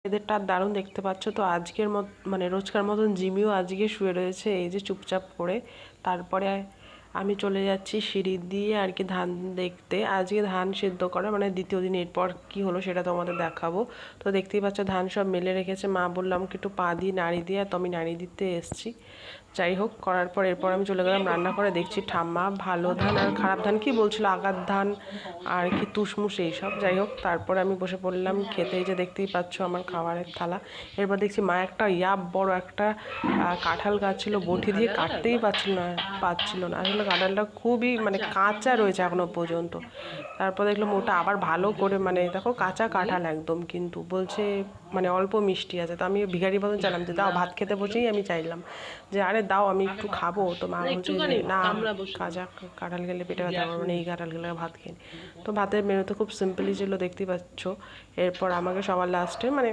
এদেরটা দারুণ দেখতে পাচ্ছ তো। আজকের মানে রোজকার মতন জিমিও আজকে শুয়ে রয়েছে এই যে চুপচাপ করে। তারপরে আমি চলে যাচ্ছি সিঁড়ি দিয়ে আর কি ধান দেখতে। আজকে ধান সেদ্ধ করা মানে দ্বিতীয় দিন, এরপর কি হলো সেটা তোমাদের দেখাবো। তো দেখতেই পাচ্ছ ধান সব মেলে রেখেছে। মা বললাম আমাকে একটু পা দিয়ে নাড়ি দিয়ে, তো আমি নাড়ি দিতে এসেছি। যাই হোক, করার পর এরপর আমি চলে গেলাম রান্না করে। দেখছি ঠাম্মা ভালো ধান আর খারাপ ধান কি বলছিল, আগার ধান আর কি তুষমুষ এইসব। যাই হোক, তারপর আমি বসে পড়লাম খেতে। এই যে দেখতেই পাচ্ছ আমার খাবারের থালা। এরপর দেখছি মা একটা বড় একটা কাঁঠাল গাছ ছিল, বটি দিয়ে কাটতেই পাচ্ছিল না আসলে। কাঁঠালটা খুবই মানে কাঁচা রয়েছে এখনো পর্যন্ত। তারপর দেখলাম ওটা আবার ভালো করে, মানে দেখো কাঁচা কাঁঠাল একদম, কিন্তু বলছে মানে অল্প মিষ্টি আছে। তো আমি ভিখারি মতন চাইলাম যে দাও, ভাত খেতে বসেই আমি চাইলাম যে আরে দাও আমি একটু খাবো। তো মা বলছে যে না, কাঁচা কাঁঠাল খেলে পেটে ব্যথা করবে না, এই কাঁঠাল খেলে ভাত খেয়ে নি। তো ভাতের মেনু তো খুব সিম্পলই ছিল দেখতেই পাচ্ছ। এরপর আমাকে সবার লাস্টে মানে